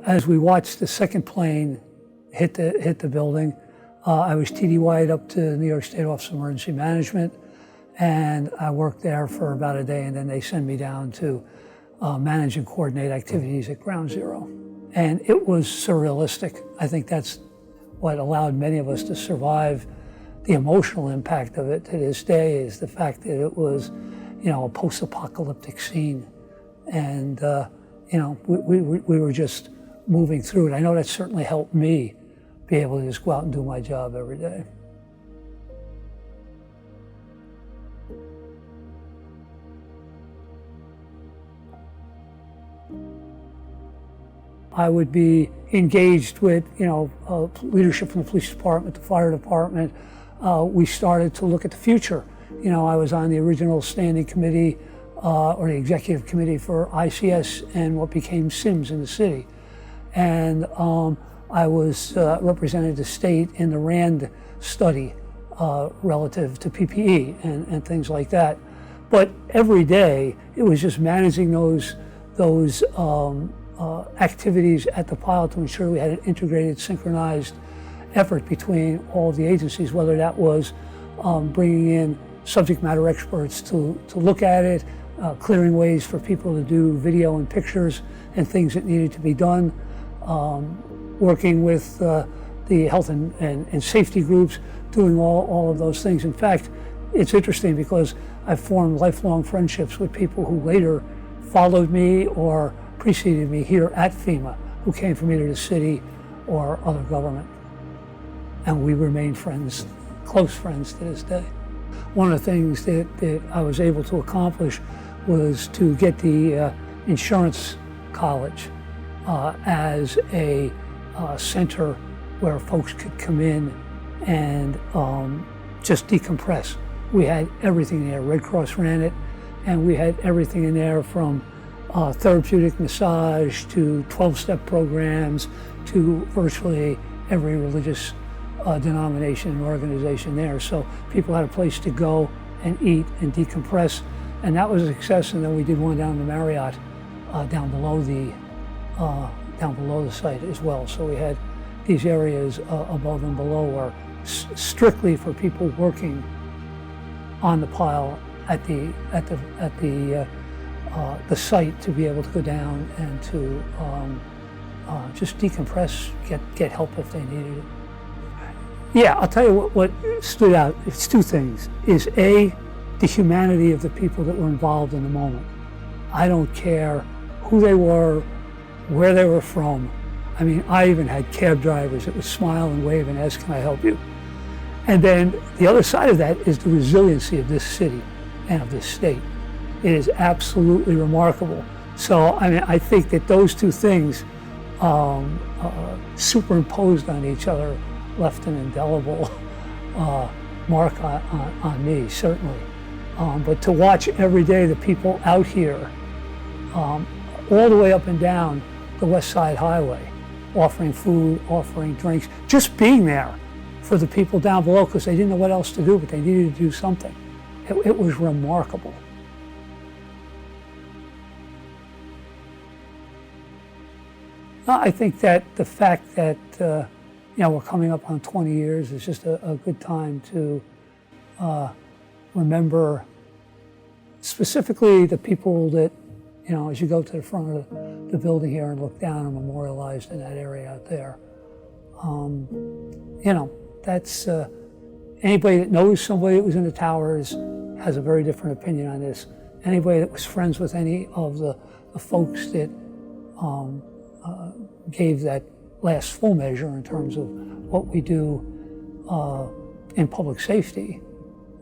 As we watched the second plane hit the building, I was TDY'd up to the New York State Office of Emergency Management, and I worked there for about a day, and then they sent me down to manage and coordinate activities at Ground Zero. And it was surrealistic. I think that's what allowed many of us to survive the emotional impact of it to this day, is the fact that it was, a post-apocalyptic scene. And, we were just moving through it. I know that certainly helped me be able to just go out and do my job every day. I would be engaged with, leadership from the police department, the fire department. We started to look at the future. I was on the original standing committee or the executive committee for ICS and what became SIMS in the city. And I was represented the state in the RAND study relative to PPE and things like that. But every day it was just managing those activities at the pile to ensure we had an integrated, synchronized effort between all of the agencies, whether that was bringing in subject matter experts to look at it, clearing ways for people to do video and pictures and things that needed to be done, working with the health and safety groups, doing all of those things. In fact, it's interesting because I've formed lifelong friendships with people who later followed me or preceded me here at FEMA, who came from either the city or other government. And we remain friends, close friends to this day. One of the things that I was able to accomplish was to get the insurance college as a center where folks could come in and just decompress. We had everything there. Red Cross ran it, and we had everything in there from therapeutic massage to 12-step programs to virtually every religious denomination and organization there. So people had a place to go and eat and decompress, and that was a success. And then we did one down the Marriott, down below the site as well. So we had these areas above and below were strictly for people working on the pile at the site to be able to go down and to just decompress, get help if they needed it. Yeah, I'll tell you what stood out. It's two things. Is A, the humanity of the people that were involved in the moment. I don't care who they were, where they were from. I mean, I even had cab drivers that would smile and wave and ask, "Can I help you?" And then the other side of that is the resiliency of this city and of this state. It is absolutely remarkable. So, I mean, I think that those two things superimposed on each other left an indelible mark on me, certainly. But to watch every day the people out here, all the way up and down the West Side Highway, offering food, offering drinks, just being there for the people down below because they didn't know what else to do, but they needed to do something. It was remarkable. I think that the fact that we're coming up on 20 years is just a good time to remember specifically the people that, as you go to the front of the building here and look down, are memorialized in that area out there. That's anybody that knows somebody that was in the towers has a very different opinion on this. Anybody that was friends with any of the folks that gave that last full measure in terms of what we do in public safety.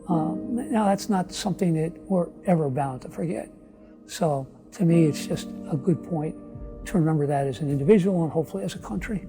Now that's not something that we're ever bound to forget. So to me, it's just a good point to remember that as an individual and hopefully as a country.